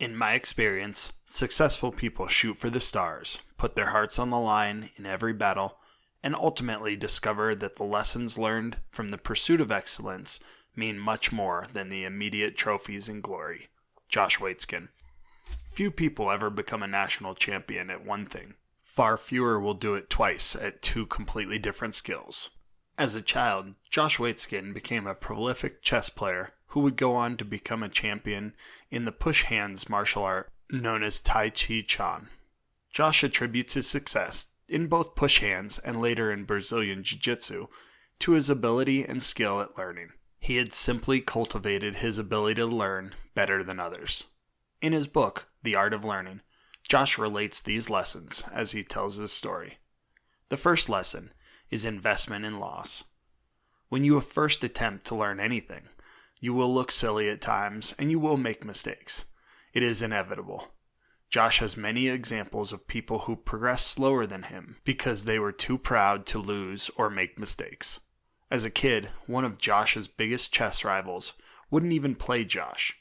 In my experience, successful people shoot for the stars, put their hearts on the line in every battle, and ultimately discover that the lessons learned from the pursuit of excellence mean much more than the immediate trophies and glory. Josh Waitzkin. Few people ever become a national champion at one thing. Far fewer will do it twice at two completely different skills. As a child, Josh Waitzkin became a prolific chess player who would go on to become a champion in the push hands martial art known as Tai Chi Chaun. Josh attributes his success in both push hands and later in Brazilian Jiu-Jitsu to his ability and skill at learning. He had simply cultivated his ability to learn better than others. In his book, The Art of Learning, Josh relates these lessons as he tells his story. The first lesson is investment in loss. When you first attempt to learn anything, you will look silly at times and you will make mistakes. It is inevitable. Josh has many examples of people who progressed slower than him because they were too proud to lose or make mistakes. As a kid, one of Josh's biggest chess rivals wouldn't even play Josh.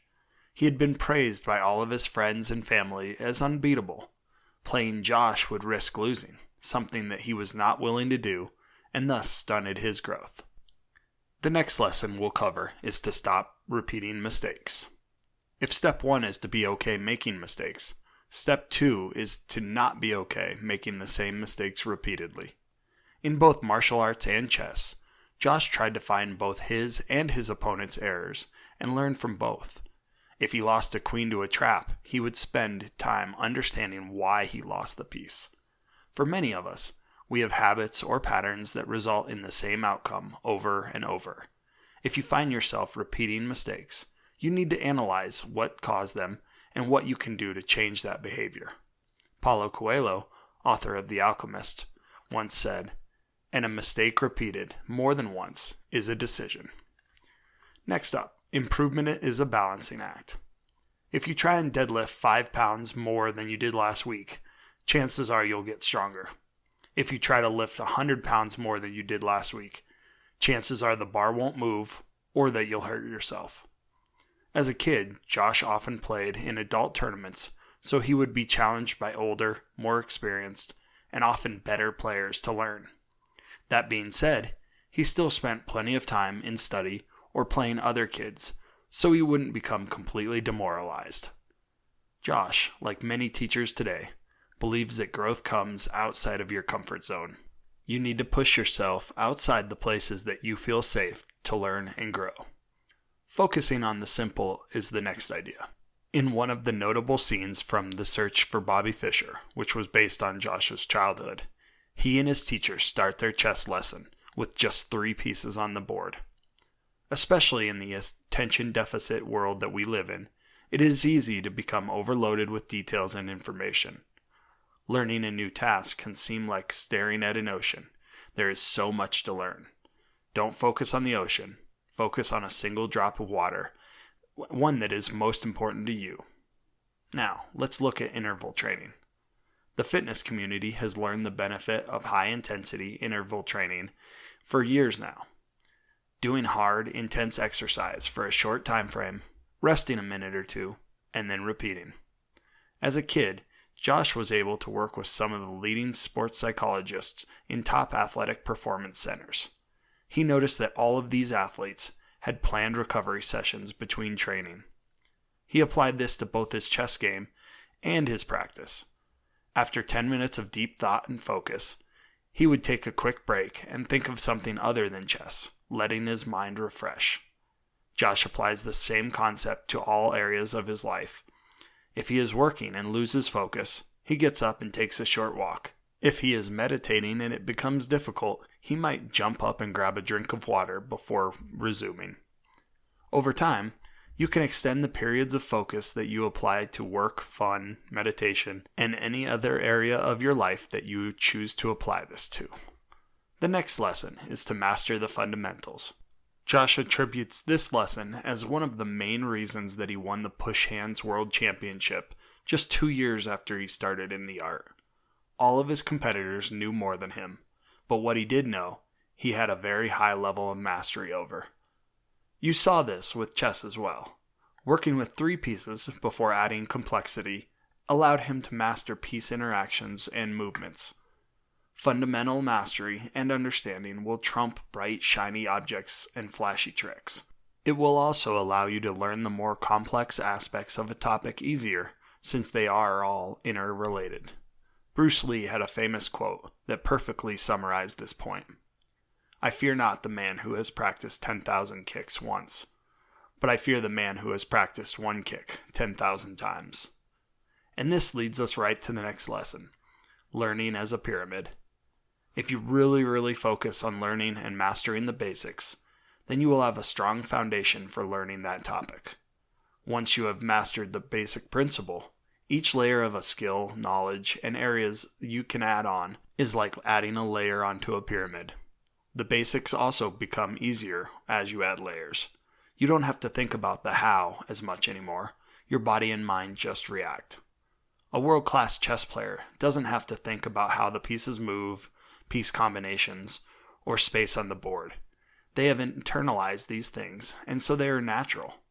He had been praised by all of his friends and family as unbeatable. Playing Josh would risk losing, something that he was not willing to do, and thus stunted his growth. The next lesson we'll cover is to stop repeating mistakes. If step 1 is to be okay making mistakes, step 2 is to not be okay making the same mistakes repeatedly. In both martial arts and chess, Josh tried to find both his and his opponent's errors and learn from both. If he lost a queen to a trap, he would spend time understanding why he lost the piece. For many of us, we have habits or patterns that result in the same outcome over and over. If you find yourself repeating mistakes, you need to analyze what caused them and what you can do to change that behavior. Paulo Coelho, author of The Alchemist, once said, "And a mistake repeated more than once is a decision." Next up, improvement is a balancing act. If you try and deadlift 5 pounds more than you did last week, chances are you'll get stronger. If you try to lift 100 pounds more than you did last week, chances are the bar won't move or that you'll hurt yourself. As a kid, Josh often played in adult tournaments, so he would be challenged by older, more experienced, and often better players to learn. That being said, he still spent plenty of time in study or playing other kids, so he wouldn't become completely demoralized. Josh, like many teachers today, believes that growth comes outside of your comfort zone. You need to push yourself outside the places that you feel safe to learn and grow. Focusing on the simple is the next idea. In one of the notable scenes from The Search for Bobby Fischer, which was based on Josh's childhood, he and his teacher start their chess lesson with just 3 pieces on the board. Especially in the attention deficit world that we live in, it is easy to become overloaded with details and information. Learning a new task can seem like staring at an ocean. There is so much to learn. Don't focus on the ocean. Focus on a single drop of water, one that is most important to you. Now, let's look at interval training. The fitness community has learned the benefit of high-intensity interval training for years now. Doing hard, intense exercise for a short time frame, resting a minute or two, and then repeating. As a kid, Josh was able to work with some of the leading sports psychologists in top athletic performance centers. He noticed that all of these athletes had planned recovery sessions between training. He applied this to both his chess game and his practice. After 10 minutes of deep thought and focus, he would take a quick break and think of something other than chess, letting his mind refresh. Josh applies the same concept to all areas of his life. If he is working and loses focus, he gets up and takes a short walk. If he is meditating and it becomes difficult, he might jump up and grab a drink of water before resuming. Over time, you can extend the periods of focus that you apply to work, fun, meditation, and any other area of your life that you choose to apply this to. The next lesson is to master the fundamentals. Josh attributes this lesson as one of the main reasons that he won the Push Hands World Championship just 2 years after he started in the art. All of his competitors knew more than him, but what he did know, he had a very high level of mastery over. You saw this with chess as well. Working with 3 pieces before adding complexity allowed him to master piece interactions and movements. Fundamental mastery and understanding will trump bright, shiny objects and flashy tricks. It will also allow you to learn the more complex aspects of a topic easier, since they are all interrelated. Bruce Lee had a famous quote that perfectly summarized this point. "I fear not the man who has practiced 10,000 kicks once, but I fear the man who has practiced one kick 10,000 times." And this leads us right to the next lesson, learning as a pyramid. If you really focus on learning and mastering the basics, then you will have a strong foundation for learning that topic. Once you have mastered the basic principle, each layer of a skill, knowledge, and areas you can add on is like adding a layer onto a pyramid. The basics also become easier as you add layers. You don't have to think about the how as much anymore. Your body and mind just react. A world-class chess player doesn't have to think about how the pieces move, piece combinations, or space on the board. They have internalized these things, and so they are natural.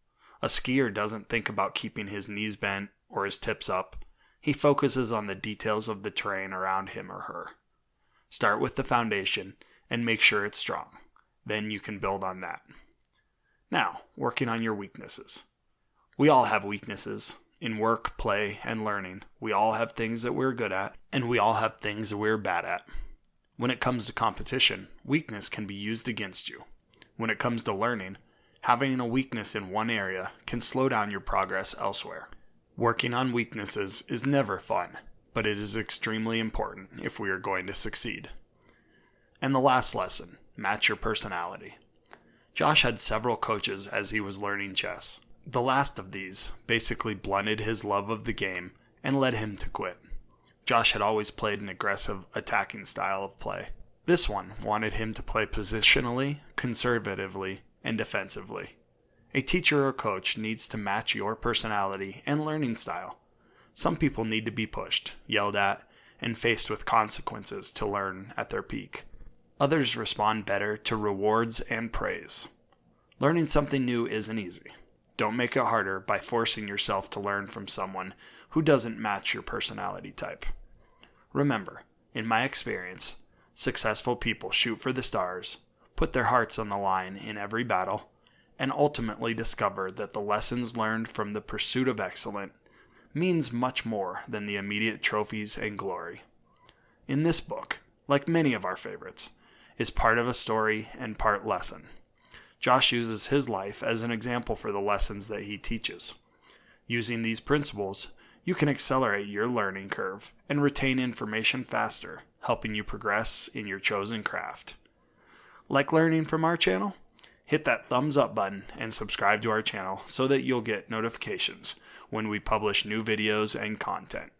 A skier doesn't think about keeping his knees bent or his tips up. He focuses on the details of the terrain around him or her. Start with the foundation and make sure it's strong. Then you can build on that. Now, working on your weaknesses. We all have weaknesses. In work, play, and learning, we all have things that we're good at, and we all have things that we're bad at. When it comes to competition, weakness can be used against you. When it comes to learning, having a weakness in one area can slow down your progress elsewhere. Working on weaknesses is never fun, but it is extremely important if we are going to succeed. And the last lesson, match your personality. Josh had several coaches as he was learning chess. The last of these basically blunted his love of the game and led him to quit. Josh had always played an aggressive, attacking style of play. This one wanted him to play positionally, conservatively, and defensively. A teacher or coach needs to match your personality and learning style. Some people need to be pushed, yelled at, and faced with consequences to learn at their peak. Others respond better to rewards and praise. Learning something new isn't easy. Don't make it harder by forcing yourself to learn from someone who doesn't match your personality type. Remember, in my experience, successful people shoot for the stars, put their hearts on the line in every battle, and ultimately discover that the lessons learned from the pursuit of excellence means much more than the immediate trophies and glory. In this book, like many of our favorites, is part of a story and part lesson. Josh uses his life as an example for the lessons that he teaches. Using these principles, you can accelerate your learning curve and retain information faster, helping you progress in your chosen craft. Like learning from our channel? Hit that thumbs up button and subscribe to our channel so that you'll get notifications when we publish new videos and content.